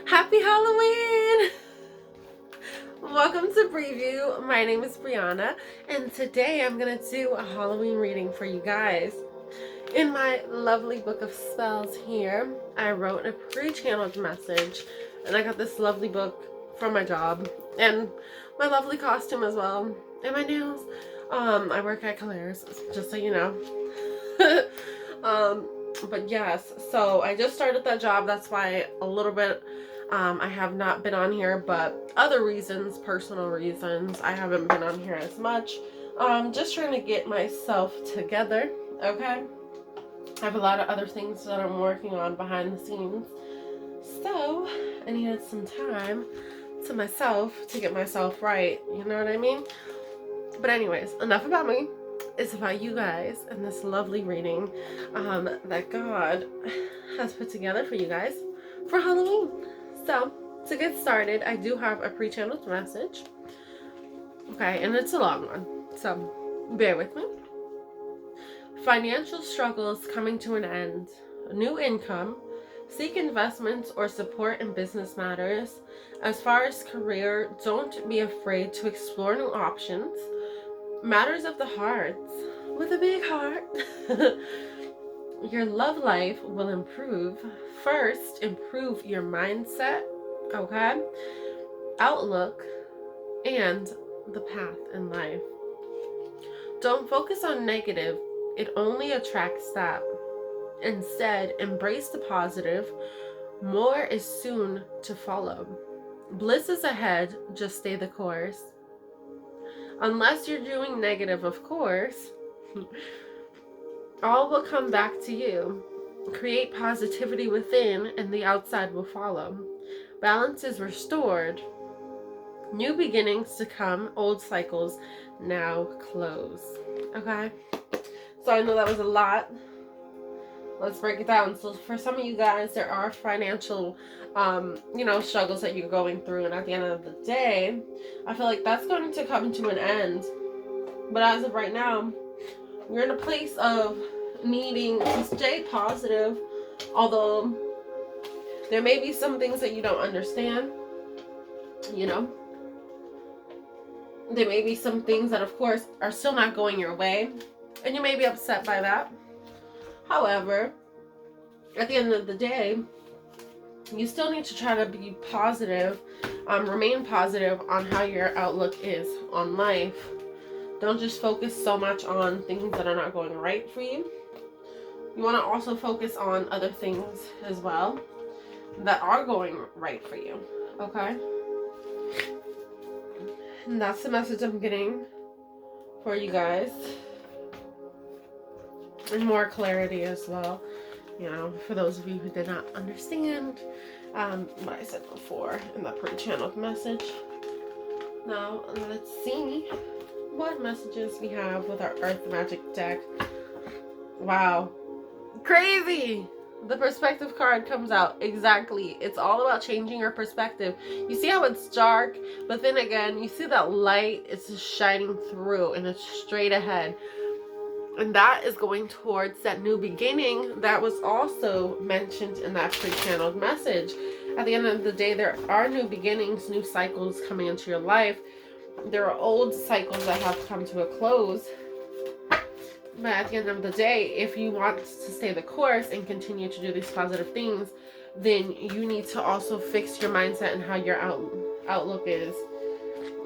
Happy Halloween! Welcome to Preview. My name is Brianna, and today I'm going to do a Halloween reading for you guys. In my lovely book of spells here, I wrote a pre-channeled message, and I got this lovely book from my job, and my lovely costume as well, and my nails. I work at Claire's, just so you know. But yes, so I just started that job. That's why a little bit I have not been on here, but other reasons, personal reasons, I haven't been on here as much. Just trying to get myself together, okay? I have a lot of other things that I'm working on behind the scenes. So I needed some time to myself to get myself right, you know what I mean? But anyways, enough about me. It's about you guys and this lovely reading that God has put together for you guys for Halloween. So, to get started, I do have a pre-channeled message. Okay, and it's a long one, so bear with me. Financial struggles coming to an end. New income. Seek investments or support in business matters. As far as career, don't be afraid to explore new options. Matters of the heart, with a big heart. Your love life will improve. First, improve your mindset, okay? Outlook, and the path in life. Don't focus on negative. It only attracts that. Instead, embrace the positive. More is soon to follow. Bliss is ahead. Just stay the course. Unless you're doing negative, of course, all will come back to you. Create positivity within, and the outside will follow. Balance is restored. New beginnings to come. Old cycles now close. Okay? So I know that was a lot. Let's break it down. So for some of you guys, there are financial struggles that you're going through, and at the end of the day, I feel like that's going to come to an end. But as of right now, you're in a place of needing to stay positive, although there may be some things that you don't understand, there may be some things that, of course, are still not going your way, and you may be upset by that. However, at the end of the day, you still need to try to be positive, remain positive on how your outlook is on life. Don't just focus so much on things that are not going right for you. You want to also focus on other things as well that are going right for you, okay? And that's the message I'm getting for you guys. And more clarity as well, for those of you who did not understand what I said before in the pre-channeled message. Now, let's see what messages we have with our Earth Magic deck. Wow. Crazy! The perspective card comes out. Exactly. It's all about changing your perspective. You see how it's dark, but then again, you see that light is just shining through and it's straight ahead. And that is going towards that new beginning that was also mentioned in that pre-channeled message. At the end of the day, there are new beginnings, new cycles coming into your life. There are old cycles that have come to a close. But at the end of the day, if you want to stay the course and continue to do these positive things, then you need to also fix your mindset and how your outlook is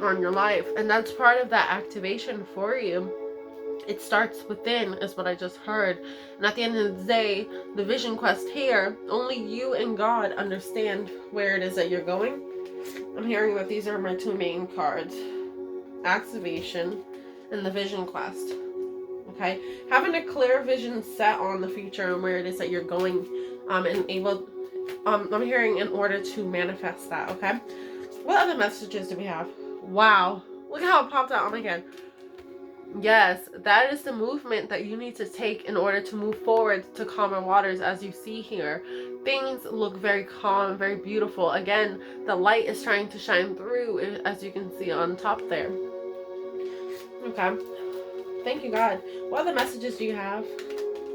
on your life. And that's part of that activation for you. It starts within, is what I just heard. And at the end of the day, the vision quest here, only you and God understand where it is that you're going. I'm hearing that these are my two main cards. Activation and the vision quest. Okay? Having a clear vision set on the future and where it is that you're going, and able, I'm hearing in order to manifest that, okay? What other messages do we have? Wow. Look how it popped out on my head. Yes, that is the movement that you need to take in order to move forward to calmer waters. As you see here, things look very calm, very beautiful. Again, the light is trying to shine through, as you can see on top there. Okay. Thank you, God. What other messages do you have?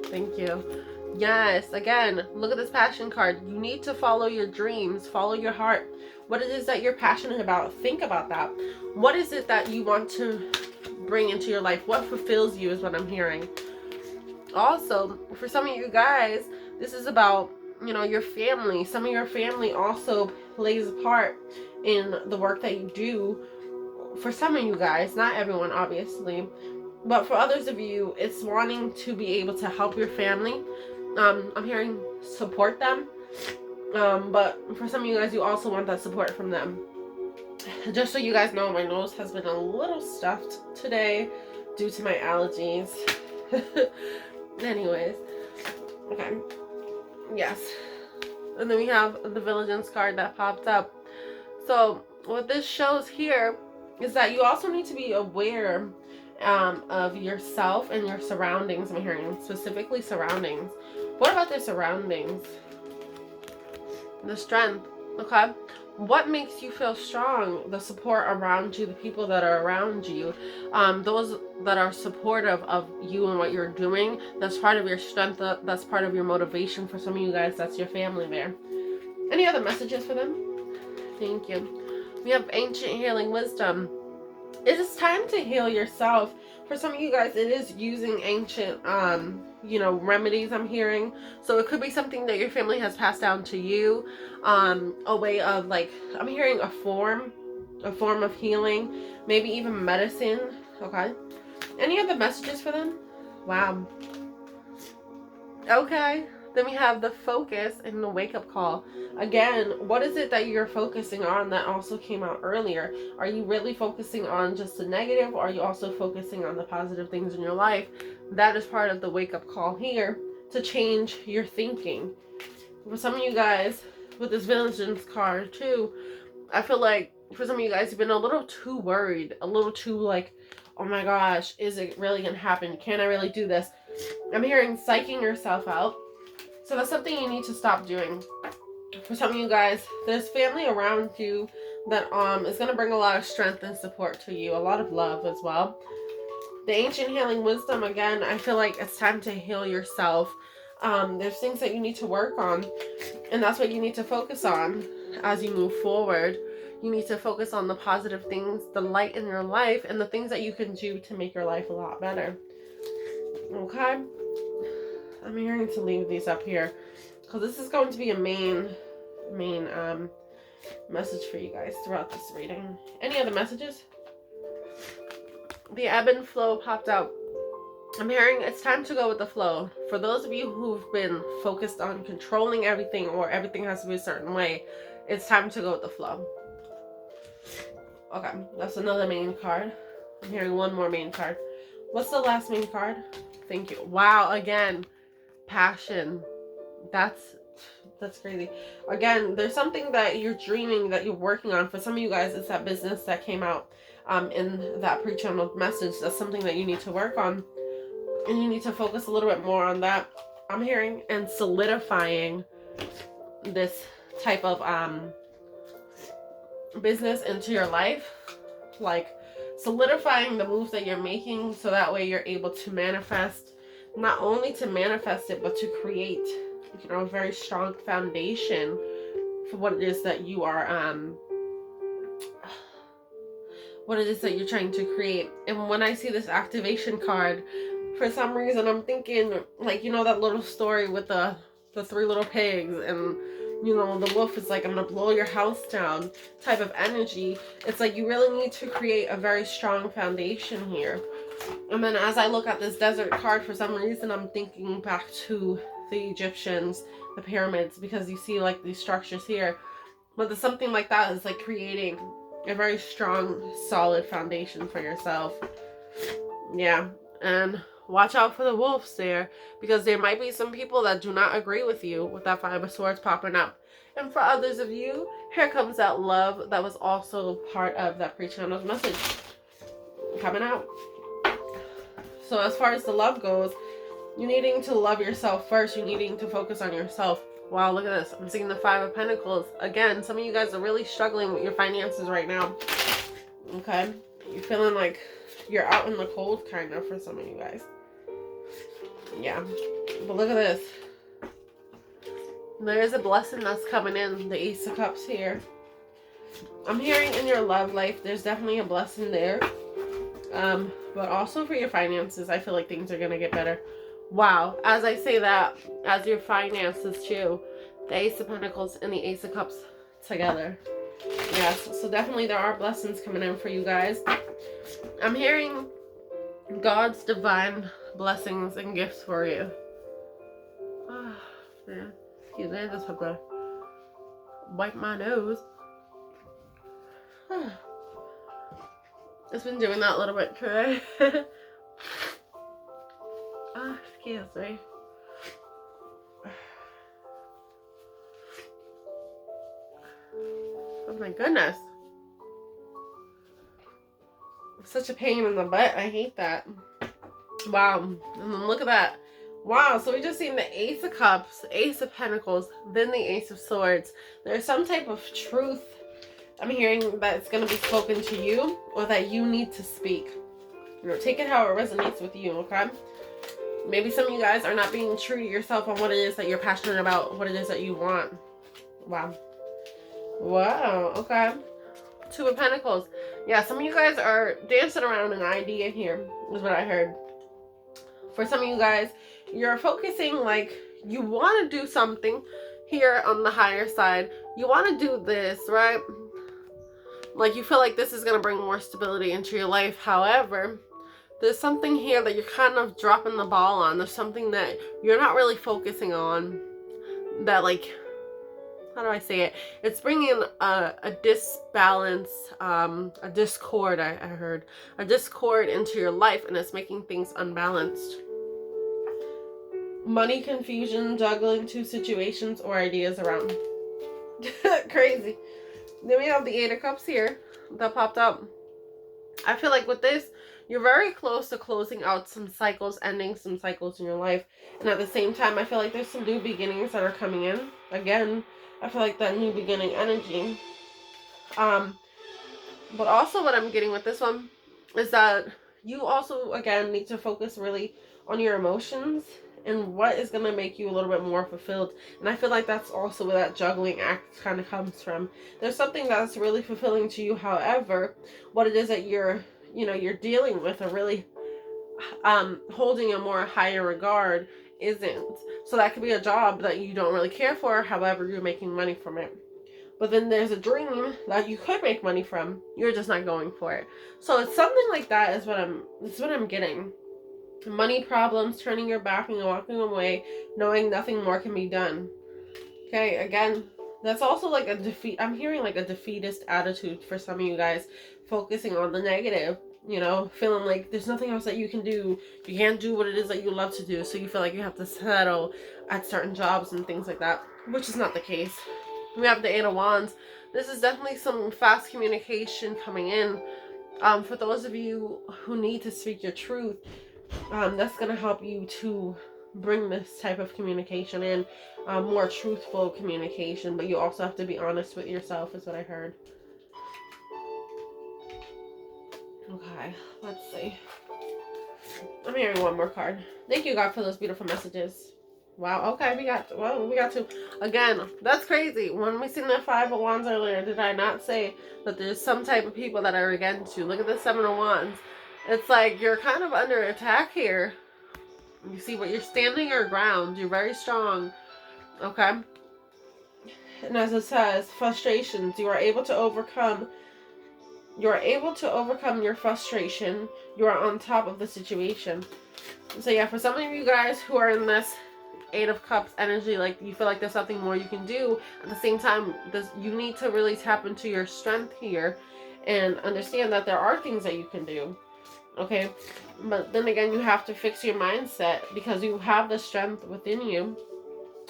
Thank you. Yes, again, look at this passion card. You need to follow your dreams, follow your heart. What it is that you're passionate about, think about that. What is it that you want to bring into your life? What fulfills you is what I'm hearing. Also, for some of you guys, this is about, you know, your family. Some of your family also plays a part in the work that you do. For some of you guys, not everyone, obviously, but for others of you, it's wanting to be able to help your family. I'm hearing support them. But for some of you guys, you also want that support from them. Just so you guys know, my nose has been a little stuffed today due to my allergies. Anyways, okay, yes. And then we have the Vigilance card that popped up. So what this shows here is that you also need to be aware of yourself and your surroundings. I'm hearing specifically surroundings. What about the surroundings? The strength, okay? What makes you feel strong? The support around you, the people that are around you, those that are supportive of you and what you're doing. That's part of your strength. That's part of your motivation. For some of you guys, that's your family there. Any other messages for them? Thank you. We have ancient healing wisdom. It is time to heal yourself. For some of you guys, it is using ancient, you know, remedies, I'm hearing. So it could be something that your family has passed down to you. A way of, like, I'm hearing a form of healing. Maybe even medicine. Okay. Any other messages for them? Wow. Okay. Then we have the focus and the wake-up call. Again, what is it that you're focusing on that also came out earlier? Are you really focusing on just the negative, or are you also focusing on the positive things in your life? That is part of the wake-up call here, to change your thinking. For some of you guys, with this Vigilance card too, I feel like for some of you guys, you've been a little too worried, a little too like, oh my gosh, is it really gonna happen? Can I really do this? I'm hearing psyching yourself out. So that's something you need to stop doing. For some of you guys, there's family around you that is going to bring a lot of strength and support to you. A lot of love as well. The ancient healing wisdom, again, I feel like it's time to heal yourself. There's things that you need to work on. And that's what you need to focus on as you move forward. You need to focus on the positive things, the light in your life, and the things that you can do to make your life a lot better. Okay? I'm hearing to leave these up here, because this is going to be a main message for you guys throughout this reading. Any other messages? The ebb and flow popped out. I'm hearing it's time to go with the flow. For those of you who've been focused on controlling everything, or everything has to be a certain way, it's time to go with the flow. Okay, that's another main card. I'm hearing one more main card. What's the last main card? Thank you. Wow, again. Passion. That's crazy. Again, there's something that you're dreaming, that you're working on. For some of you guys, it's that business that came out in that pre-channeled message. That's something that you need to work on, and you need to focus a little bit more on that, I'm hearing, and solidifying this type of business into your life. Like solidifying the moves that you're making, so that way you're able to manifest. Not only to manifest it, but to create, you know, a very strong foundation for what it is that you are, what it is that you're trying to create. And when I see this activation card, for some reason, I'm thinking, like, you know, that little story with the three little pigs, and, you know, the wolf is like, I'm gonna blow your house down type of energy. It's like you really need to create a very strong foundation here. And then as I look at this desert card, for some reason I'm thinking back to the Egyptians, the pyramids, because you see like these structures here. But something like that is like creating a very strong, solid foundation for yourself. Yeah, and watch out for the wolves there, because there might be some people that do not agree with you with that Five of Swords popping up. And for others of you, here comes that love that was also part of that pre-channeled message coming out. So as far as the love goes, you needing to love yourself first. You needing to focus on yourself. Wow, look at this. I'm seeing the Five of Pentacles. Again, some of you guys are really struggling with your finances right now. Okay? You're feeling like you're out in the cold, kind of, for some of you guys. Yeah. But look at this. There is a blessing that's coming in. The Ace of Cups here. I'm hearing in your love life, there's definitely a blessing there. But also for your finances, I feel like things are going to get better. Wow. As I say that, as your finances too, the Ace of Pentacles and the Ace of Cups together. Yes, so definitely there are blessings coming in for you guys. I'm hearing God's divine blessings and gifts for you. Oh, man. Excuse me, I just have to wipe my nose. Just been doing that a little bit today. Excuse me. Oh my goodness. Such a pain in the butt. I hate that. Wow. And then look at that. Wow. So we just seen the Ace of Cups, Ace of Pentacles, then the Ace of Swords. There's some type of truth I'm hearing that's going to be spoken to you, or that you need to speak. You know, take it how it resonates with you, okay? Maybe some of you guys are not being true to yourself on what it is that you're passionate about, what it is that you want. Wow. Wow, okay. Two of Pentacles. Yeah, some of you guys are dancing around an idea here, is what I heard. For some of you guys, you're focusing like you want to do something here on the higher side. You want to do this, right? Like you feel like this is going to bring more stability into your life. However, there's something here that you're kind of dropping the ball on. There's something that you're not really focusing on that, like, how do I say it? It's bringing a disbalance, a discord, I heard. A discord into your life, and it's making things unbalanced. Money confusion, juggling two situations or ideas around. Crazy. Then we have the Eight of Cups here that popped up. I feel like with this, you're very close to closing out some cycles, ending some cycles in your life. And at the same time, I feel like there's some new beginnings that are coming in. Again, I feel like that new beginning energy. But also what I'm getting with this one is that you also, again, need to focus really on your emotions and what is going to make you a little bit more fulfilled. And I feel like that's also where that juggling act kind of comes from. There's something that's really fulfilling to you. However, what it is that you're dealing with or really holding a more higher regard isn't. So that could be a job that you don't really care for. However, you're making money from it. But then there's a dream that you could make money from. You're just not going for it. So it's something like that is what I'm getting. Money problems, turning your back and walking away, knowing nothing more can be done. Okay, again, that's also like a defeat. I'm hearing like a defeatist attitude for some of you guys, focusing on the negative, you know, feeling like there's nothing else that you can do. You can't do what it is that you love to do, so you feel like you have to settle at certain jobs and things like that, which is not the case. We have the Eight of Wands. This is definitely some fast communication coming in. For those of you who need to speak your truth, that's going to help you to bring this type of communication in, more truthful communication, but you also have to be honest with yourself, is what I heard. Okay, let's see. I'm hearing one more card. Thank you, God, for those beautiful messages. Wow, okay, we got to. Again, that's crazy. When we seen the Five of Wands earlier, did I not say that there's some type of people that are against you? Look at the Seven of Wands. It's like you're kind of under attack here. You see what you're standing your ground. You're very strong. Okay? And as it says, frustrations. You are able to overcome your frustration. You are on top of the situation. So yeah, for some of you guys who are in this Eight of Cups energy, like you feel like there's something more you can do. At the same time, you need to really tap into your strength here and understand that there are things that you can do. Okay, but then again, you have to fix your mindset because you have the strength within you,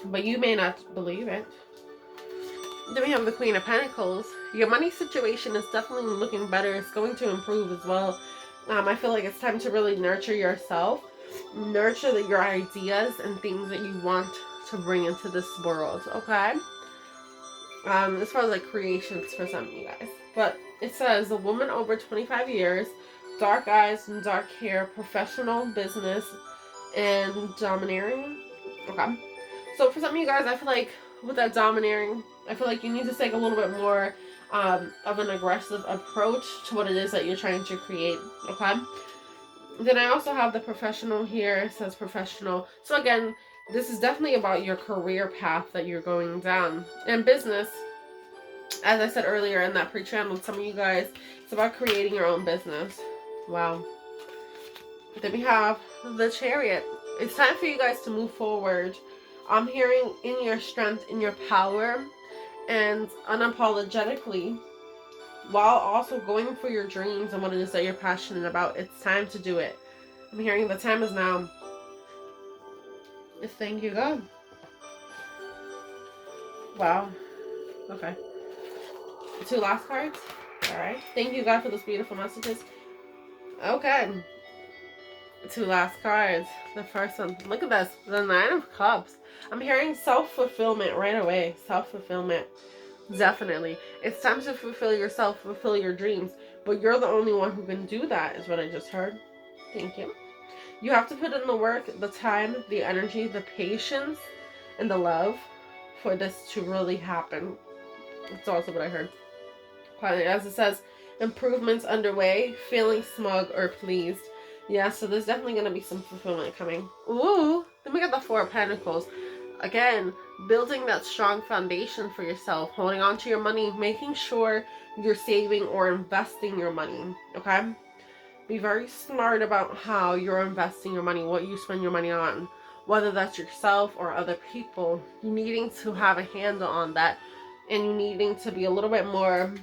but you may not believe it. Then we have the Queen of Pentacles. Your money situation is definitely looking better. It's going to improve as well. I feel like it's time to really nurture yourself, nurture your ideas and things that you want to bring into this world. Okay, as far as like creations for some of you guys, but it says a woman over 25 years. Dark eyes and dark hair, professional, business, and domineering. Okay. So for some of you guys, I feel like with that domineering. I feel like you need to take a little bit more of an aggressive approach to what it is that you're trying to create. Okay. Then I also have the professional here. It says professional. So again, this is definitely about your career path that you're going down. And business, as I said earlier in that pre-channel with some of you guys, it's about creating your own business. Wow. Then we have the Chariot. It's time for you guys to move forward. I'm hearing in your strength, in your power, and unapologetically, while also going for your dreams and what it is that you're passionate about. It's time to do it. I'm hearing the time is now. Thank you, God. Wow. Okay. 2 last cards. All right. Thank you, God, for those beautiful messages. Okay. 2 last cards. The first one. Look at this. The 9 of Cups. I'm hearing self-fulfillment right away. Self-fulfillment. Definitely. It's time to fulfill yourself, fulfill your dreams. But you're the only one who can do that, is what I just heard. Thank you. You have to put in the work, the time, the energy, the patience, and the love for this to really happen. That's also what I heard. As it says, improvements underway, feeling smug or pleased. Yeah, so there's definitely going to be some fulfillment coming. Ooh, then we got the 4 of Pentacles. Again, building that strong foundation for yourself, holding on to your money, making sure you're saving or investing your money, okay? Be very smart about how you're investing your money, what you spend your money on, whether that's yourself or other people. You needing to have a handle on that, and you needing to be a little bit more,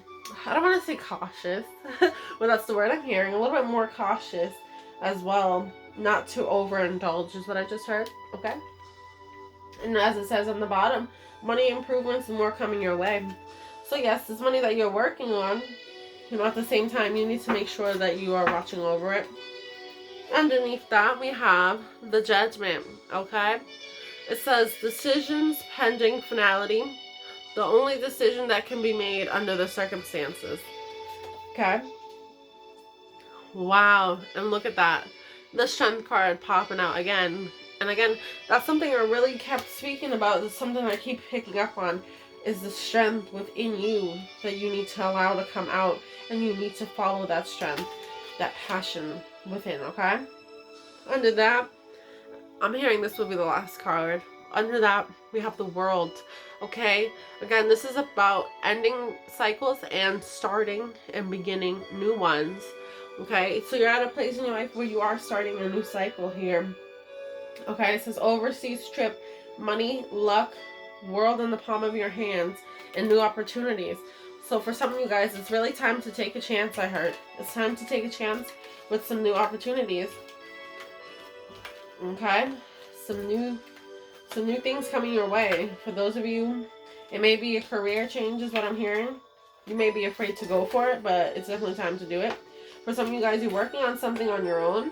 I don't want to say cautious, but that's the word I'm hearing, a little bit more cautious as well, not to overindulge is what I just heard, okay? And as it says on the bottom, money improvements and more coming your way. So yes, this money that you're working on, at the same time, you need to make sure that you are watching over it. Underneath that, we have the Judgment, okay? It says, decisions pending finality. The only decision that can be made under the circumstances. Okay? Wow. And look at that. The Strength card popping out again. And again, that's something I really kept speaking about. It's something I keep picking up on. Is the strength within you that you need to allow to come out. And you need to follow that strength. That passion within, okay? Under that, I'm hearing this will be the last card. Under that, we have the World. Okay? Again, this is about ending cycles and starting and beginning new ones. Okay? So you're at a place in your life where you are starting a new cycle here. Okay? It says overseas trip, money, luck, world in the palm of your hands, and new opportunities. So for some of you guys, it's really time to take a chance, I heard. It's time to take a chance with some new opportunities. Okay? Some new things coming your way. For those of you, it may be a career change is what I'm hearing. You may be afraid to go for it, but it's definitely time to do it. For some of you guys, you're working on something on your own,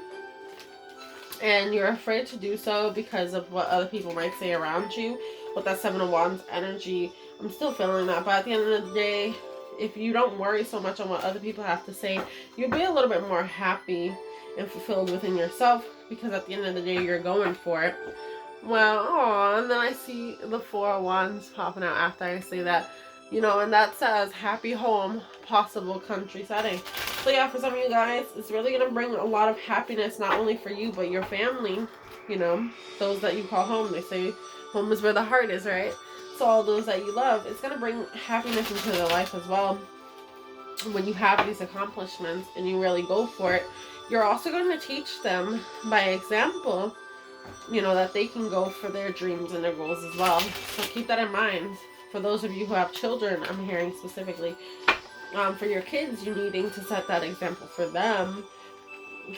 and you're afraid to do so because of what other people might say around you. With that 7 of Wands energy, I'm still feeling that. But at the end of the day, if you don't worry so much on what other people have to say, you'll be a little bit more happy and fulfilled within yourself, because at the end of the day, you're going for it. Well, oh, and then I see the 4 of Wands popping out after I say that. And that says happy home, possible country setting. So yeah, for some of you guys, it's really going to bring a lot of happiness, not only for you, but your family. Those that you call home. They say home is where the heart is, right? So all those that you love, it's going to bring happiness into their life as well. When you have these accomplishments and you really go for it, you're also going to teach them by example, that they can go for their dreams and their goals as well. So keep that in mind. For those of you who have children, I'm hearing specifically, for your kids, you needing to set that example for them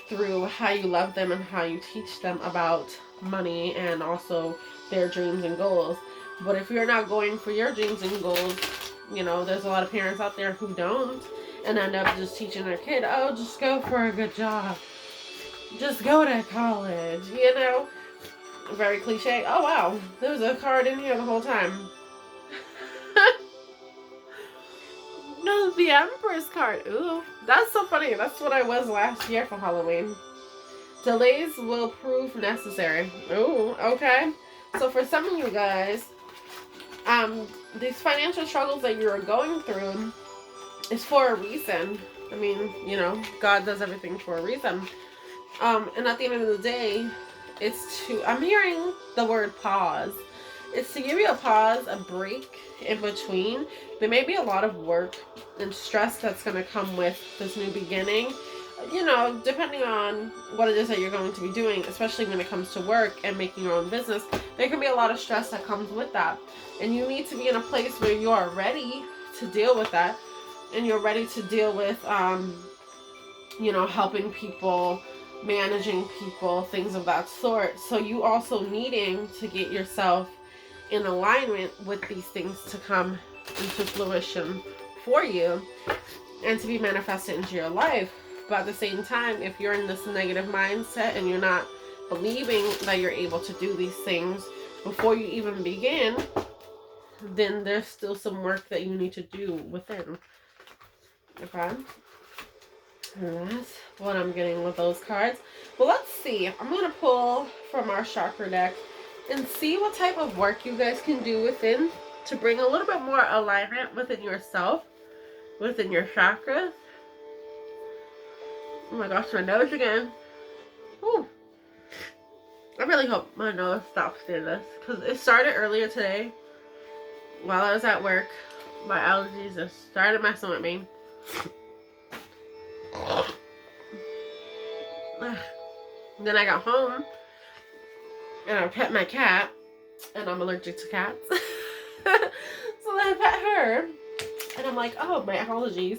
through how you love them and how you teach them about money and also their dreams and goals. But if you're not going for your dreams and goals, there's a lot of parents out there who don't and end up just teaching their kid, oh, just go for a good job. Just go to college, Very cliche. Oh, wow. There was a card in here the whole time. No, the Empress card. Ooh, that's so funny. That's what I was last year for Halloween. Delays will prove necessary. Ooh, okay. So for some of you guys, These financial struggles that you're going through is for a reason. I mean, you know, God does everything for a reason. And at the end of the day, it's to, I'm hearing the word pause. It's to give you a pause, a break in between. There may be a lot of work and stress that's going to come with this new beginning. You know, depending on what it is that you're going to be doing, especially when it comes to work and making your own business, there can be a lot of stress that comes with that. And you need to be in a place where you are ready to deal with that. And you're ready to deal with, you know, helping people, managing people, things of that sort. So you also needing to get yourself in alignment with these things to come into fruition for you and to be manifested into your life. But at the same time, if you're in this negative mindset and you're not believing that you're able to do these things before you even begin, then there's still some work that you need to do within. Okay? And that's what I'm getting with those cards. Well, let's see. I'm going to pull from our chakra deck and see what type of work you guys can do within to bring a little bit more alignment within yourself, within your chakras. Oh my gosh, my nose again. Whew. I really hope my nose stops doing this because it started earlier today while I was at work. My allergies just started messing with me. Then I got home and I pet my cat, and I'm allergic to cats. So then I pet her, and I'm like, oh, my allergies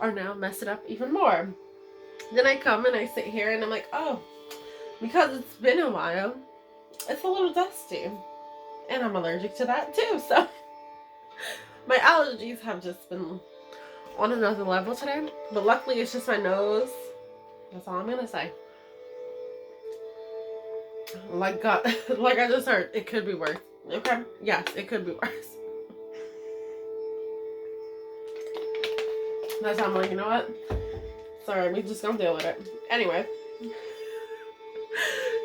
are now messing up even more. Then I come and I sit here and I'm like, oh, because it's been a while, it's a little dusty. And I'm allergic to that too. So my allergies have just been on another level today. But luckily it's just my nose. That's all I'm going to say. Like God, like I just heard, it could be worse. Okay? Yes, it could be worse. That's how I'm like, you know what? Sorry, we just gonna deal with it. Anyway.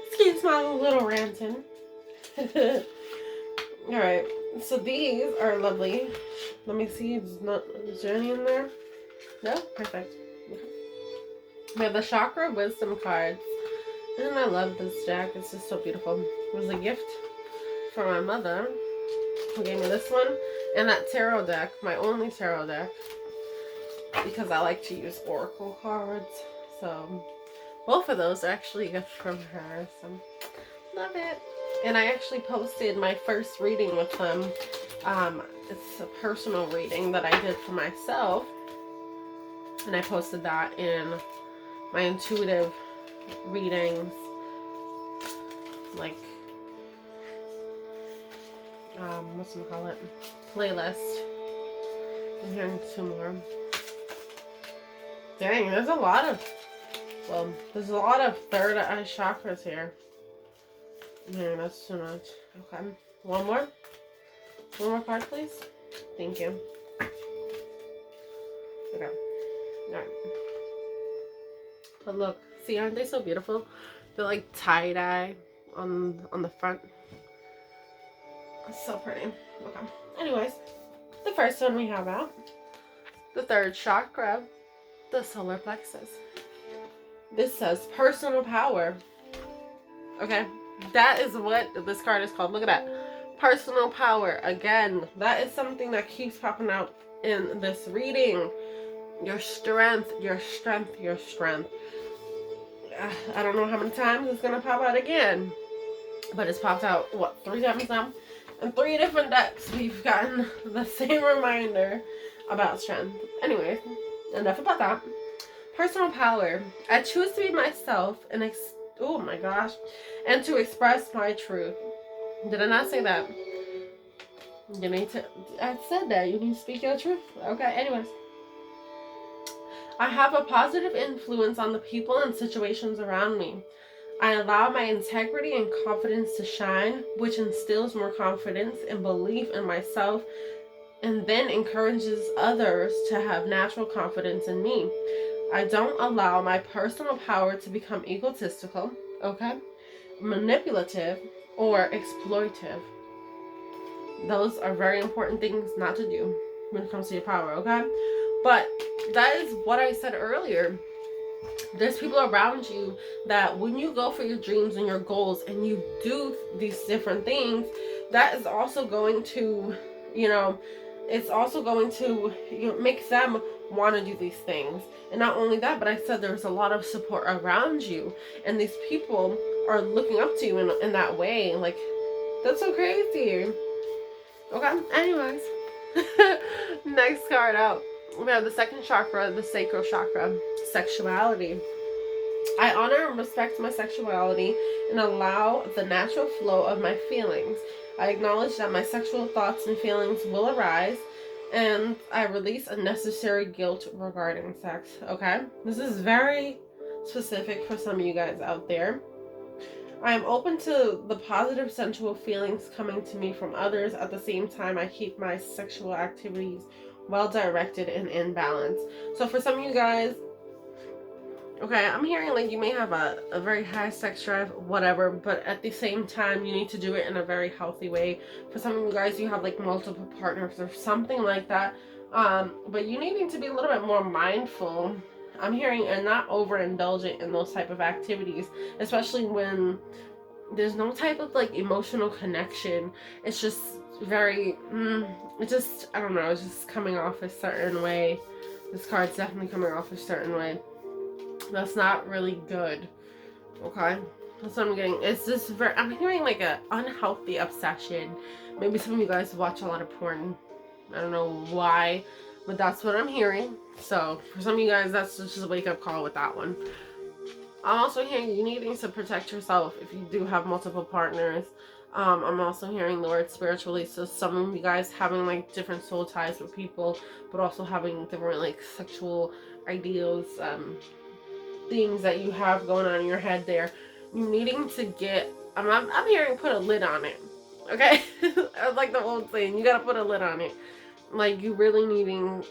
Excuse my little ranting. Alright, so these are lovely. Let me see, is there any in there? No? Perfect. Okay. We have the Chakra Wisdom cards. And I love this deck. It's just so beautiful. It was a gift from my mother who gave me this one. And that tarot deck, my only tarot deck. Because I like to use oracle cards. So both of those are actually a gift from her. So love it. And I actually posted my first reading with them. It's a personal reading that I did for myself. And I posted that in my intuitive readings. Like, what's it call it? Playlist. I'm hearing two more. Dang, there's a lot of third eye chakras here. Man, that's too much. Okay. One more card, please. Thank you. Okay. Alright. But look, see, aren't they so beautiful? They're like tie-dye on the front. It's so pretty. Okay. Anyways, the first one we have out. The third chakra. The solar plexus. This says personal power. Okay, that is what this card is called. Look at that. Personal power. Again, that is something that keeps popping out in this reading. Your strength, your strength, your strength. I don't know how many times it's going to pop out again. But it's popped out, what, 3 times now? In 3 different decks, we've gotten the same reminder about strength. Anyways. Enough about that. Personal power. I choose to be myself and oh my gosh, and to express my truth. Did I not say that? You need to. I said that. You need to speak your truth. Okay. Anyways, I have a positive influence on the people and situations around me. I allow my integrity and confidence to shine, which instills more confidence and belief in myself, and then encourages others to have natural confidence in me. I don't allow my personal power to become egotistical, okay, manipulative, or exploitive. Those are very important things not to do when it comes to your power, okay? But that is what I said earlier. There's people around you that when you go for your dreams and your goals and you do these different things, that is also going to, it's also going to make them want to do these things. And not only that, but I said there's a lot of support around you, and these people are looking up to you in that way. Like, that's so crazy. Okay, anyways. Next card out. We have the second chakra, the sacral chakra, sexuality. I honor and respect my sexuality and allow the natural flow of my feelings. I acknowledge that my sexual thoughts and feelings will arise, and I release unnecessary guilt regarding sex. Okay? This is very specific for some of you guys out there. I am open to the positive sensual feelings coming to me from others. At the same time, I keep my sexual activities well directed and in balance. So for some of you guys, okay, I'm hearing like you may have a very high sex drive, whatever, but at the same time, you need to do it in a very healthy way. For some of you guys, you have like multiple partners or something like that. But you needing to be a little bit more mindful, I'm hearing, and not overindulgent in those type of activities, especially when there's no type of like emotional connection. It's just very, it just, I don't know, it's just coming off a certain way. This card's definitely coming off a certain way. That's not really good. Okay? That's what I'm getting. It's just very, I'm hearing like a unhealthy obsession. Maybe some of you guys watch a lot of porn. I don't know why, but that's what I'm hearing. So for some of you guys, that's just a wake-up call with that one. I'm also hearing you needing to protect yourself if you do have multiple partners. I'm also hearing the word spiritually. So some of you guys having like different soul ties with people, but also having different like sexual ideals, things that you have going on in your head there. You needing to get, I'm hearing put a lid on it. Okay? Like the old saying, you gotta put a lid on it. Like, you really needing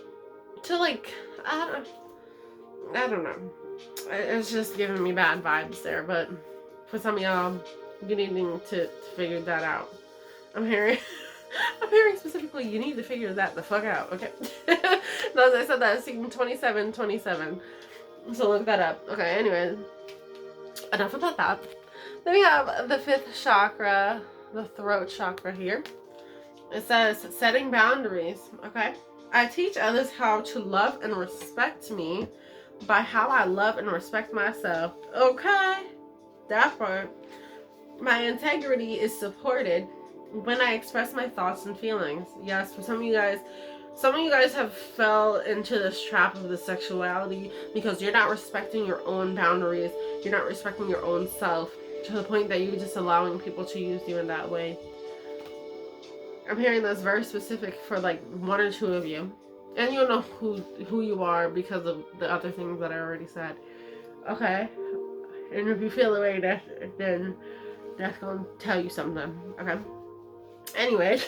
to, like, I don't know. It's just giving me bad vibes there, but for some of y'all, you needing to figure that out. I'm hearing specifically, you need to figure that the fuck out, okay? No, as I said, that, scene 27. So look that up. Okay, anyway, enough about that. Then we have the fifth chakra, the throat chakra here. It says, setting boundaries, okay? I teach others how to love and respect me by how I love and respect myself. Okay, that part. My integrity is supported when I express my thoughts and feelings. Yes, for some of you guys have fell into this trap of the sexuality because you're not respecting your own boundaries. You're not respecting your own self to the point that you're just allowing people to use you in that way. I'm hearing that's very specific for like one or two of you. And you'll know who you are because of the other things that I already said. Okay? And if you feel the way, then that's going to tell you something. Okay? Anyway.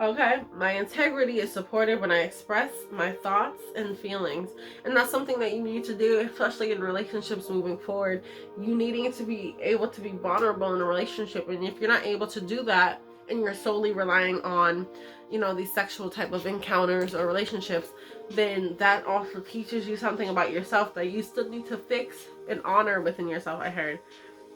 Okay? My integrity is supported when I express my thoughts and feelings. And that's something that you need to do, especially in relationships moving forward. You needing to be able to be vulnerable in a relationship. And if you're not able to do that, and you're solely relying on, these sexual type of encounters or relationships, then that also teaches you something about yourself that you still need to fix and honor within yourself. I heard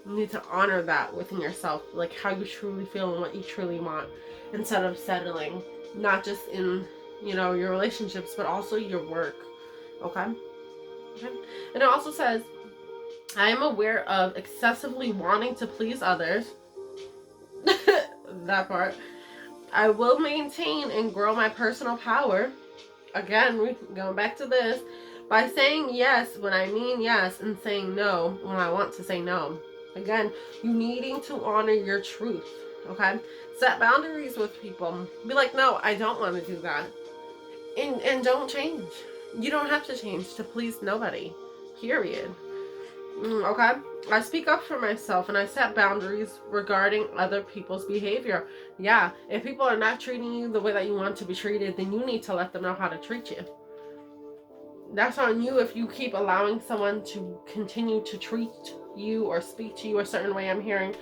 you need to honor that within yourself, like how you truly feel and what you truly want, instead of settling, not just in, your relationships, but also your work. Okay? And it also says, I am aware of excessively wanting to please others. That part. I will maintain and grow my personal power. Again, we're going back to this. By saying yes when I mean yes and saying no when I want to say no. Again, you needing to honor your truth. Okay? Set boundaries with people. Be like, no, I don't want to do that. And don't change. You don't have to change to please nobody. Period. Okay? I speak up for myself and I set boundaries regarding other people's behavior. Yeah, if people are not treating you the way that you want to be treated, then you need to let them know how to treat you. That's on you if you keep allowing someone to continue to treat you or speak to you a certain way. I'm hearing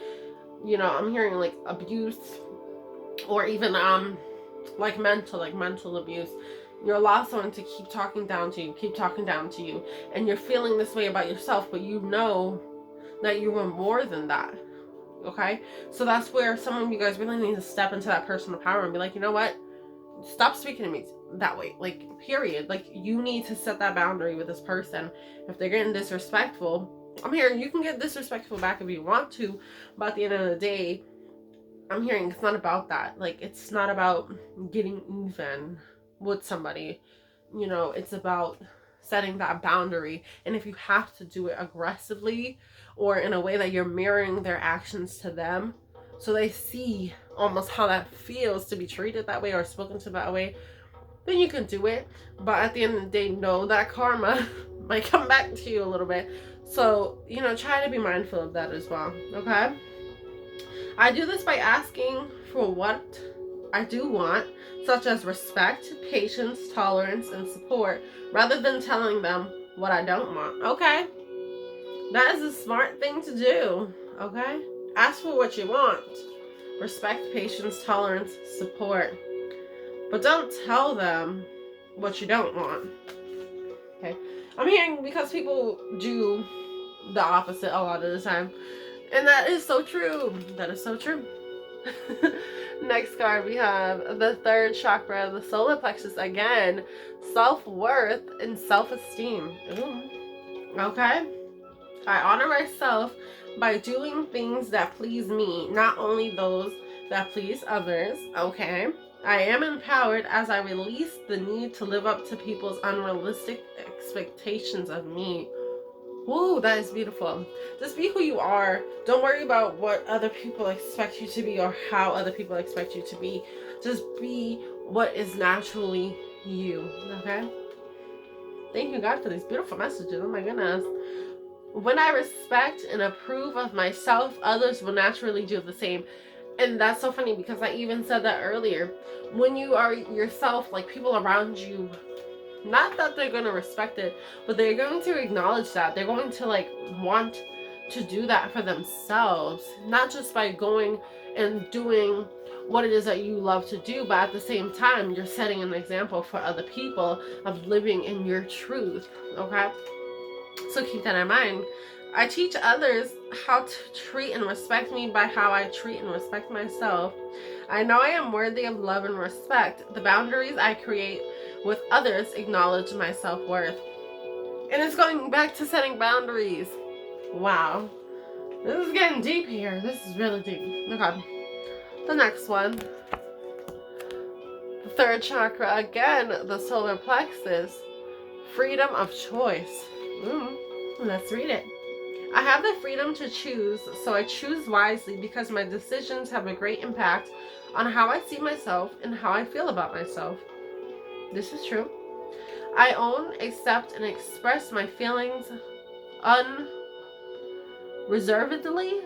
like abuse, or even like mental abuse. You allow someone to keep talking down to you, and you're feeling this way about yourself, but you know that you were more than that. Okay? So that's where some of you guys really need to step into that personal power and be like, you know what? Stop speaking to me that way. Like, period. Like, you need to set that boundary with this person. If they're getting disrespectful, I'm hearing you can get disrespectful back if you want to, but at the end of the day, I'm hearing it's not about that. Like, it's not about getting even with somebody. You know, it's about setting that boundary. And if you have to do it aggressively or in a way that you're mirroring their actions to them, so they see almost how that feels to be treated that way or spoken to that way, then you can do it. But at the end of the day, know that karma might come back to you a little bit. So, you know, try to be mindful of that as well. Okay? I do this by asking for what I do want, such as respect, patience, tolerance, and support, rather than telling them what I don't want. Okay? That is a smart thing to do. Okay? Ask for what you want. Respect, patience, tolerance, support. But don't tell them what you don't want. Okay? I'm hearing because people do the opposite a lot of the time. And that is so true. That is so true. Next card, we have the third chakra, the solar plexus again. Self-worth and self-esteem. Ooh. Okay? I honor myself by doing things that please me, not only those that please others. Okay? I am empowered as I release the need to live up to people's unrealistic expectations of me. Woo, that is beautiful. Just be who you are. Don't worry about what other people expect you to be or how other people expect you to be. Just be what is naturally you. Okay? Thank you, God, for these beautiful messages. Oh my goodness. When I respect and approve of myself, others will naturally do the same. And that's so funny because I even said that earlier. When you are yourself, like, people around you, not that they're going to respect it, but they're going to acknowledge that. They're going to, like, want to do that for themselves. Not just by going and doing what it is that you love to do, but at the same time, you're setting an example for other people of living in your truth. Okay? So keep that in mind. I teach others how to treat and respect me by how I treat and respect myself. I know I am worthy of love and respect. The boundaries I create with others acknowledge my self-worth. And it's going back to setting boundaries. Wow. This is getting deep here. This is really deep. Okay. The next one. The third chakra, again, the solar plexus. Freedom of choice. Let's read it. I have the freedom to choose, so I choose wisely because my decisions have a great impact on how I see myself and how I feel about myself. This is true. I own, accept, and express my feelings unreservedly.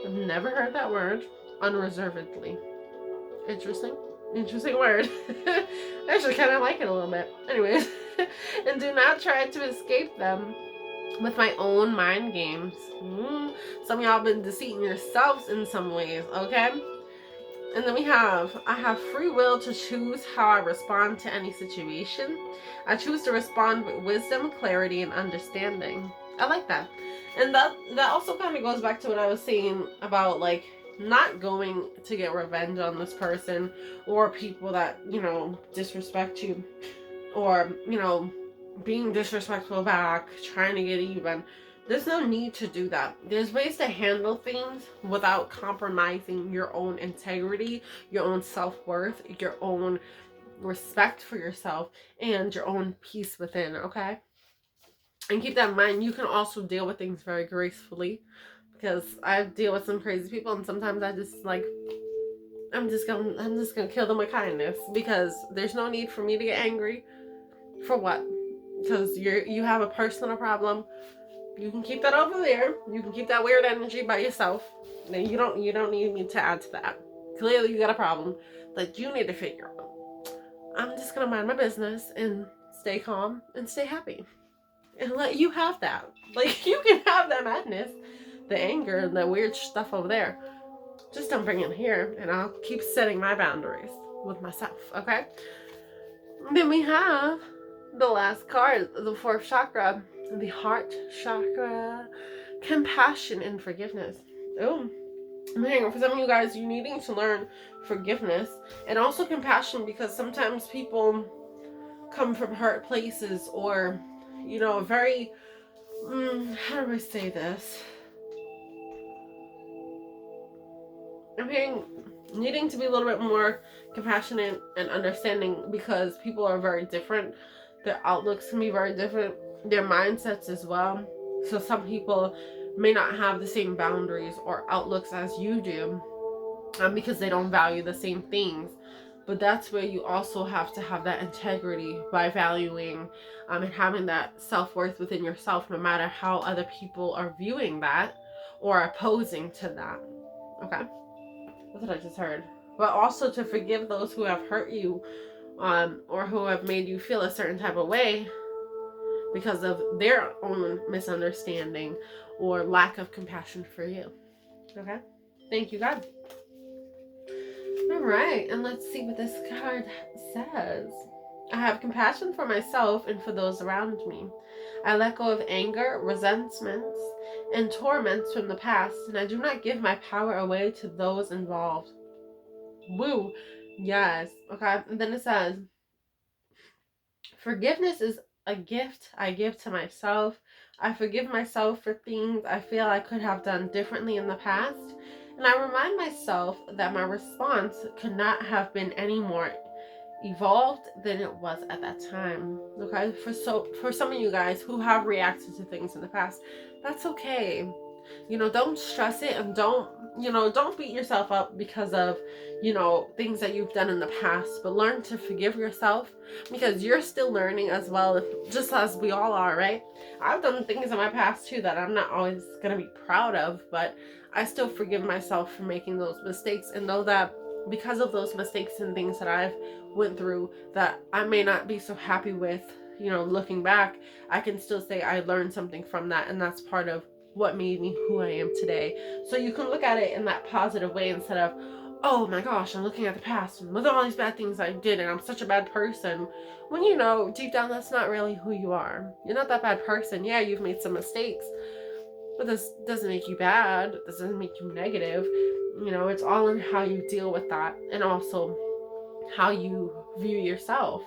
I've never heard that word. Unreservedly. Interesting. Interesting word. I actually kind of like it a little bit. Anyways. And do not try to escape them with my own mind games. Some of y'all been deceiving yourselves in some ways, okay? And then I have free will to choose how I respond to any situation. I choose to respond with wisdom, clarity, and understanding. I like that. And that also kind of goes back to what I was saying about, like, not going to get revenge on this person or people that, you know, disrespect you or, you know, being disrespectful back, trying to get even. There's no need to do that. There's ways to handle things without compromising your own integrity, your own self-worth, your own respect for yourself, and your own peace within, okay? And keep that in mind. You can also deal with things very gracefully, because I deal with some crazy people, and sometimes I just, like, I'm just gonna kill them with kindness, because there's no need for me to get angry. For what? Because you have a personal problem. You can keep that over there. You can keep that weird energy by yourself. And you don't need me to add to that. Clearly you got a problem that you need to figure out. I'm just gonna mind my business and stay calm and stay happy. And let you have that. Like, you can have that madness, the anger, and the weird stuff over there. just don't bring it here, and I'll keep setting my boundaries with myself, okay? Then we have the last card, the fourth chakra, the heart chakra, compassion and forgiveness. Oh, man, for some of you guys, you're needing to learn forgiveness and also compassion, because sometimes people come from hurt places, or, you know, very, how do I say this? I mean, needing to be a little bit more compassionate and understanding, because people are very different. Their outlooks can be very different, their mindsets as well. So some people may not have the same boundaries or outlooks as you do, because they don't value the same things. But that's where you also have to have that integrity by valuing and having that self-worth within yourself, no matter how other people are viewing that or opposing to that. Okay? That's what I just heard. But also to forgive those who have hurt you, or who have made you feel a certain type of way because of their own misunderstanding or lack of compassion for you. Okay? Thank you, God. All right, and let's see what this card says. I have compassion for myself and for those around me. I let go of anger, resentments, and torments from the past, and I do not give my power away to those involved. Woo. Yes. Okay. And then it says, forgiveness is a gift I give to myself. I forgive myself for things I feel I could have done differently in the past. And I remind myself that my response could not have been any more evolved than it was at that time. Okay? For some of you guys who have reacted to things in the past, that's okay. You know, don't stress it, and don't beat yourself up because of, things that you've done in the past, but learn to forgive yourself, because you're still learning as well, just as we all are, right? I've done things in my past too that I'm not always going to be proud of, but I still forgive myself for making those mistakes, and know that because of those mistakes and things that I've went through that I may not be so happy with, looking back, I can still say I learned something from that, and that's part of what made me who I am today. So you can look at it in that positive way, instead of, oh my gosh, I'm looking at the past and look at all these bad things I did and I'm such a bad person, when deep down that's not really who you are. You're not that bad person. Yeah, you've made some mistakes, but this doesn't make you bad. This doesn't make you negative. It's all in how you deal with that, and also how you view yourself.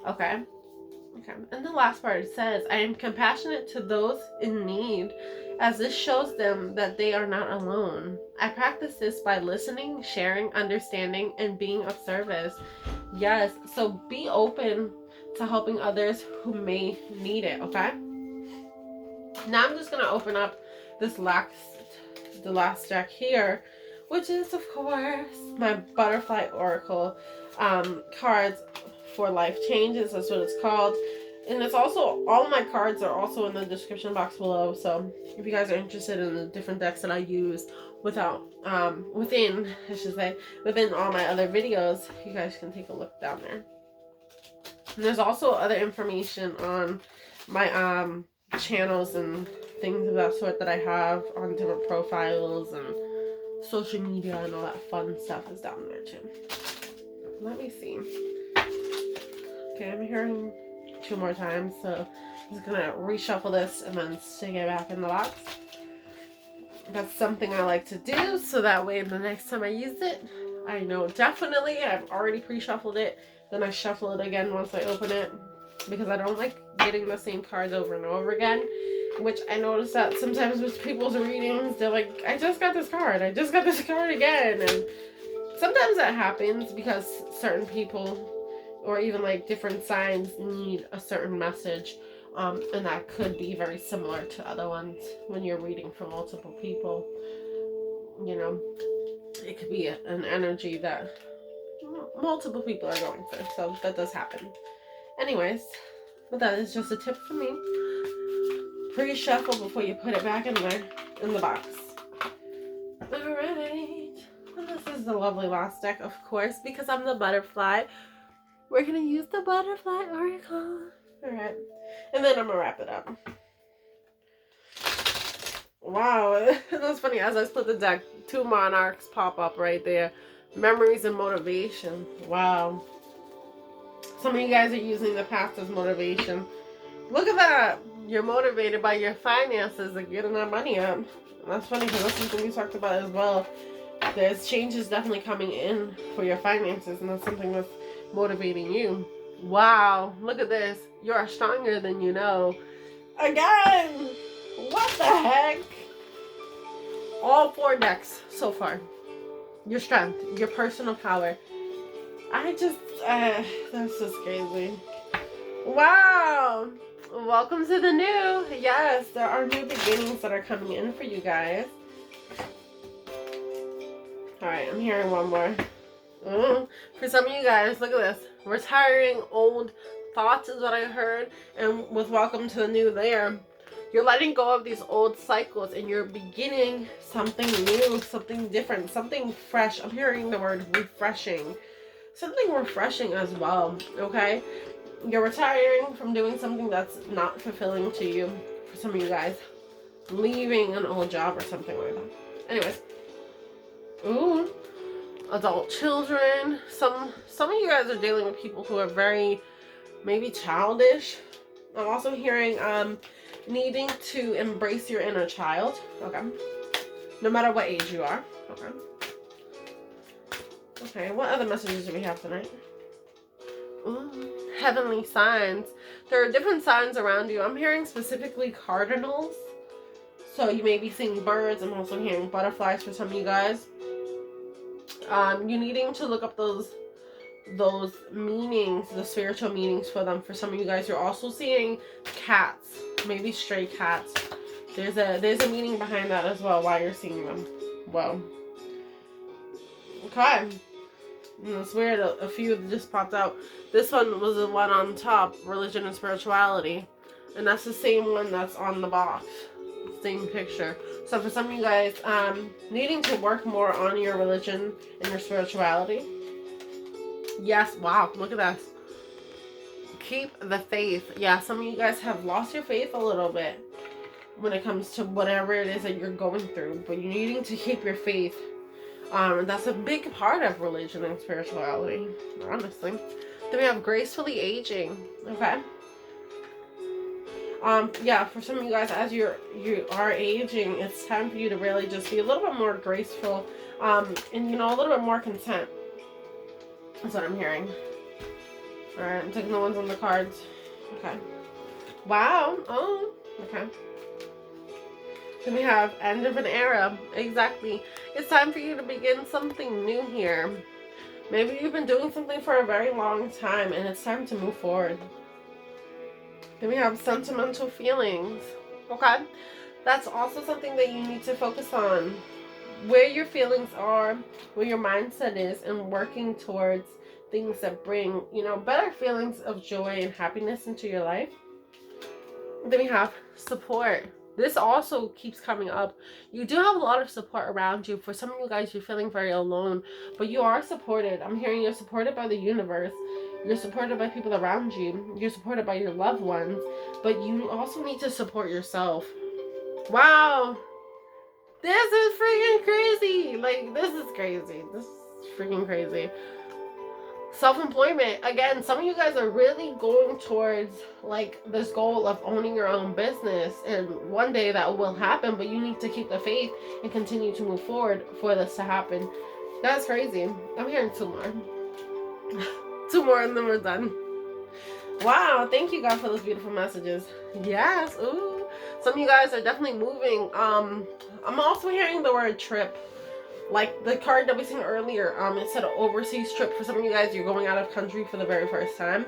Okay. And the last part, it says, I am compassionate to those in need, as this shows them that they are not alone. I practice this by listening, sharing, understanding, and being of service. Yes, so be open to helping others who may need it, okay? Now I'm just going to open up the last deck here, which is, of course, my Butterfly Oracle cards for life changes. That's what it's called. And it's also, all of my cards are also in the description box below, so if you guys are interested in the different decks that I use within all my other videos, you guys can take a look down there. And there's also other information on my channels and things of that sort that I have on different profiles, and social media and all that fun stuff is down there too. Let me see. Okay, I'm hearing 2 more times, so I'm just gonna reshuffle this and then stick it back in the box. That's something I like to do, so that way the next time I use it, I know definitely I've already pre-shuffled it. Then I shuffle it again once I open it, because I don't like getting the same cards over and over again, which I notice that sometimes with people's readings, they're like, I just got this card again, and sometimes that happens because certain people, or even like different signs, need a certain message, and that could be very similar to other ones when you're reading for multiple people. It could be an energy that multiple people are going through, so that does happen. Anyways, but that is just a tip for me. Pre-shuffle before you put it back in there in the box. Alright, and this is the lovely last deck, of course, because I'm the butterfly. We're going to use the Butterfly Oracle. Alright. And then I'm going to wrap it up. Wow, that's funny. As I split the deck, 2 monarchs pop up right there. Memories and motivation. Wow. Some of you guys are using the past as motivation. Look at that. You're motivated by your finances and getting that money up. That's funny because that's something we talked about as well. There's changes definitely coming in for your finances, and that's something that's motivating you. Wow. Look at this. You're stronger than you know. Again. What the heck? All 4 decks so far. Your strength, your personal power. That's just crazy. Wow. Welcome to the new. Yes, there are new beginnings that are coming in for you guys. Alright, I'm hearing one more. For some of you guys, look at this. Retiring old thoughts is what I heard. And with welcome to the new there, you're letting go of these old cycles and you're beginning something new, something different, something fresh. I'm hearing the word refreshing. Something refreshing as well, okay? You're retiring from doing something that's not fulfilling to you. For some of you guys, leaving an old job or something like that. Anyways. Ooh. Adult children. Some of you guys are dealing with people who are very maybe childish. I'm also hearing needing to embrace your inner child. Okay. No matter what age you are. Okay. Okay, what other messages do we have tonight? Ooh, heavenly signs. There are different signs around you. I'm hearing specifically cardinals. So you may be seeing birds. I'm also hearing butterflies for some of you guys. You needing to look up those meanings, the spiritual meanings for them. For some of you guys, you're also seeing cats, maybe stray cats. There's a meaning behind that as well, why you're seeing them. Well, okay. It's weird, a few just popped out. This one was the one on top, religion and spirituality. And that's the same one that's on the box. Same picture. So for some of you guys, needing to work more on your religion and your spirituality. Yes, wow, look at that. Keep the faith. Yeah, some of you guys have lost your faith a little bit when it comes to whatever it is that you're going through. But you're needing to keep your faith. That's a big part of religion and spirituality, honestly. Then we have gracefully aging. Okay. Yeah, for some of you guys, as you are aging, it's time for you to really just be a little bit more graceful, and a little bit more content. That's what I'm hearing. All right, I'm taking the ones on the cards. Okay. Wow. Oh. Okay. Then we have end of an era. Exactly. It's time for you to begin something new here. Maybe you've been doing something for a very long time and it's time to move forward. Then we have sentimental feelings. Okay. That's also something that you need to focus on. Where your feelings are, where your mindset is, and working towards things that bring, better feelings of joy and happiness into your life. Then we have support. This also keeps coming up. You do have a lot of support around you. For some of you guys, you're feeling very alone, but you are supported. I'm hearing you're supported by the universe. You're supported by people around you. You're supported by your loved ones, but you also need to support yourself. Wow. This is freaking crazy. Like, this is crazy. This is freaking crazy. Self-employment. Again, some of you guys are really going towards like this goal of owning your own business, and one day that will happen, but you need to keep the faith and continue to move forward for this to happen. That's crazy. I'm hearing 2 more. 2 more and then we're done. Wow, thank you God for those beautiful messages. Yes. Ooh. Some of you guys are definitely moving. I'm also hearing the word trip. Like the card that we seen earlier, it said overseas trip. For some of you guys, you're going out of country for the very first time.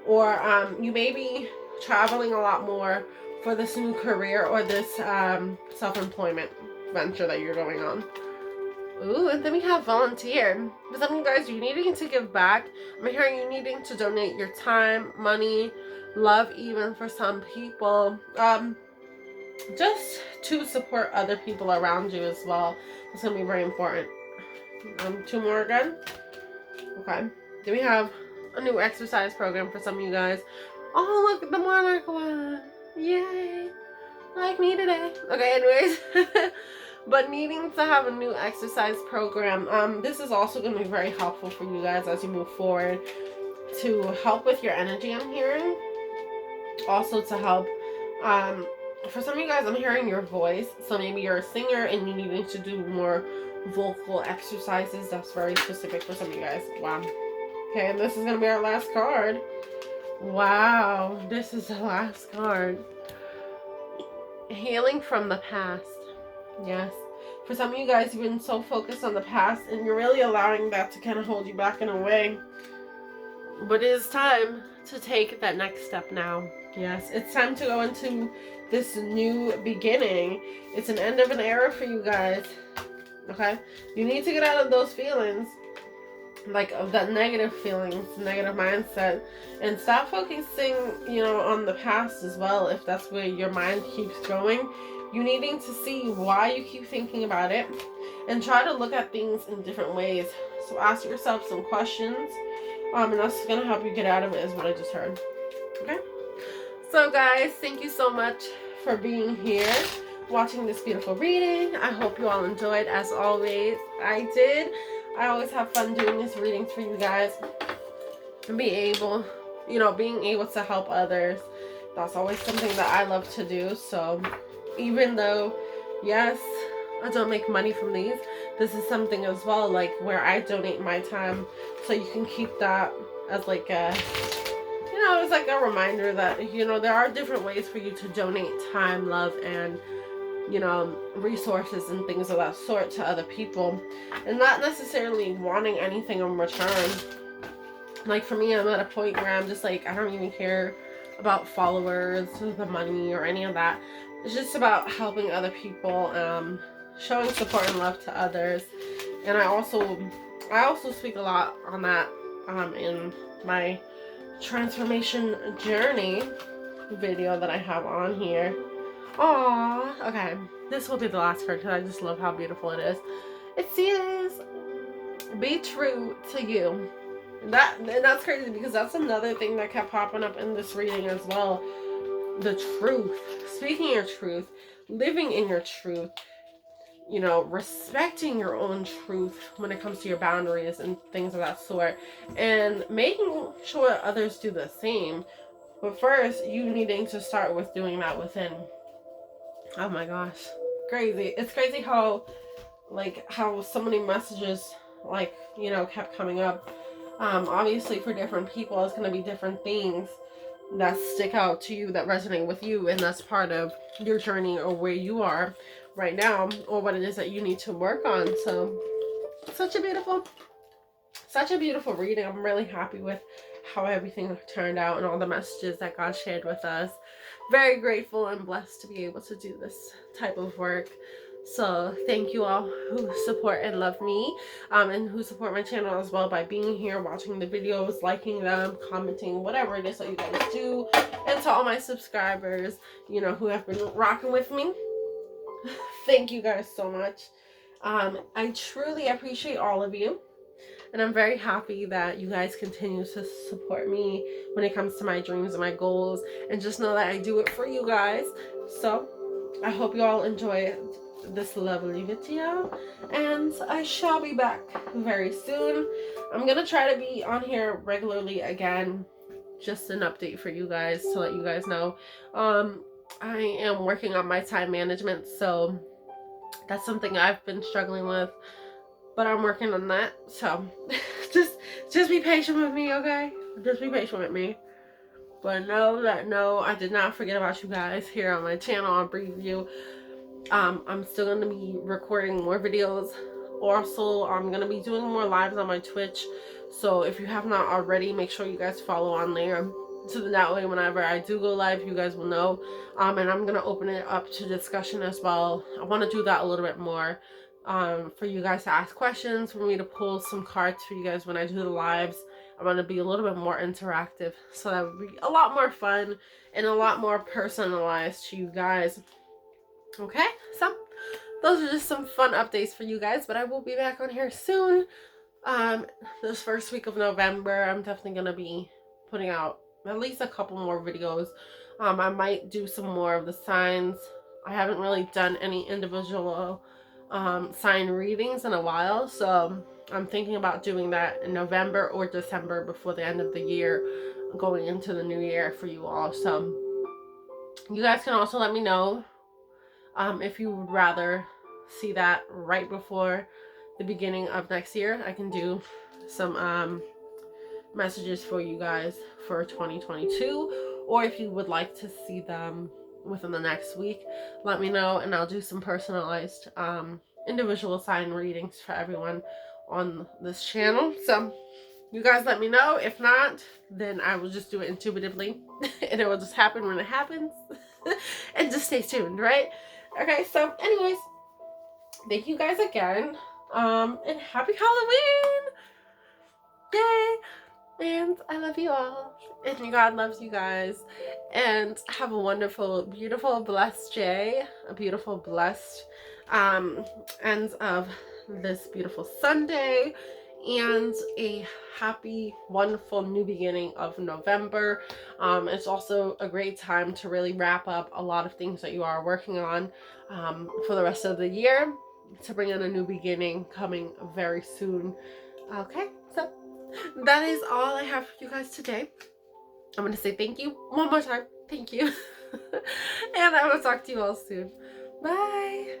Or you may be traveling a lot more for this new career or this self-employment venture that you're going on. Ooh, and then we have volunteer. For some of you guys, you're needing to give back. I'm hearing you needing to donate your time, money, love even for some people. Just to support other people around you as well. It's going to be very important. 2 more again. Okay. Then we have a new exercise program for some of you guys. Oh, look at the monarch one. Yay. like me today. Okay, anyways. But needing to have a new exercise program, this is also going to be very helpful for you guys as you move forward, to help with your energy, I'm hearing. Also to help, for some of you guys, I'm hearing your voice. So maybe you're a singer and you needing to do more vocal exercises. That's very specific for some of you guys. Wow. Okay, and this is going to be our last card. Wow, this is the last card. Healing from the past. Yes. For some of you guys, you've been so focused on the past and you're really allowing that to kind of hold you back in a way. But it is time to take that next step now. Yes, it's time to go into this new beginning. It's an end of an era for you guys. Okay? You need to get out of those feelings, like of that negative feelings, negative mindset, and stop focusing, on the past as well. If that's where your mind keeps going, you needing to see why you keep thinking about it and try to look at things in different ways. So ask yourself some questions, and that's gonna help you get out of it, is what I just heard. Okay? So guys, thank you so much for being here, watching this beautiful reading. I hope you all enjoyed. As always, I did. I always have fun doing these readings for you guys and being able to help others. That's always something that I love to do. So even though, yes, I don't make money from these, this is something as well, like where I donate my time, so you can keep that as like a, it's like a reminder that, there are different ways for you to donate time, love, and resources and things of that sort to other people, and not necessarily wanting anything in return. Like for me, I'm at a point where I'm just like, I don't even care about followers or the money or any of that. It's just about helping other people, showing support and love to others. And I also speak a lot on that in my transformation journey video that I have on here. Aww. Okay, this will be the last card because I just love how beautiful it is. It says, be true to you. And that's crazy, because that's another thing that kept popping up in this reading as well. The truth. Speaking your truth. Living in your truth. Respecting your own truth when it comes to your boundaries and things of that sort. And making sure others do the same. But first, you needing to start with doing that within. Oh my gosh. Crazy. It's crazy how so many messages, kept coming up. Obviously for different people, it's going to be different things that stick out to you, that resonate with you, and that's part of your journey or where you are right now, or what it is that you need to work on. So, such a beautiful reading. I'm really happy with how everything turned out and all the messages that God shared with us. Very grateful and blessed to be able to do this type of work. So thank you all who support and love me, and who support my channel as well by being here, watching the videos, liking them, commenting, whatever it is that you guys do. And to all my subscribers, who have been rocking with me, thank you guys so much. I truly appreciate all of you. And I'm very happy that you guys continue to support me when it comes to my dreams and my goals. And just know that I do it for you guys. So I hope you all enjoy this lovely video. And I shall be back very soon. I'm going to try to be on here regularly again. Just an update for you guys to let you guys know. I am working on my time management. So that's something I've been struggling with. But I'm working on that, so just be patient with me, okay? Just be patient with me. But know that, no, I did not forget about you guys here on my channel on Briy. I'm still going to be recording more videos. Also, I'm going to be doing more lives on my Twitch. So if you have not already, make sure you guys follow on there. So that way, whenever I do go live, you guys will know. And I'm going to open it up to discussion as well. I want to do that a little bit more. For you guys to ask questions, for me to pull some cards for you guys when I do the lives. I'm going to be a little bit more interactive, so that would be a lot more fun and a lot more personalized to you guys. Okay, so those are just some fun updates for you guys, but I will be back on here soon. This first week of November, I'm definitely going to be putting out at least a couple more videos. I might do some more of the signs I haven't really done any individual sign readings in a while, so I'm thinking about doing that in November or December before the end of the year, going into the new year for you all. So you guys can also let me know if you would rather see that right before the beginning of next year. I can do some messages for you guys for 2022, or if you would like to see them within the next week, let me know and I'll do some personalized individual sign readings for everyone on this channel. So you guys let me know. If not, then I will just do it intuitively and it will just happen when it happens. And just stay tuned, right? Okay, so anyways, thank you guys again. And happy Halloween! Yay! And I love you all. And God loves you guys. And have a wonderful, beautiful, blessed day. A beautiful, blessed end of this beautiful Sunday. And a happy, wonderful new beginning of November. It's also a great time to really wrap up a lot of things that you are working on for the rest of the year, to bring in a new beginning coming very soon. Okay, so that is all I have for you guys today. I'm going to say thank you one more time. Thank you. And I will talk to you all soon. Bye.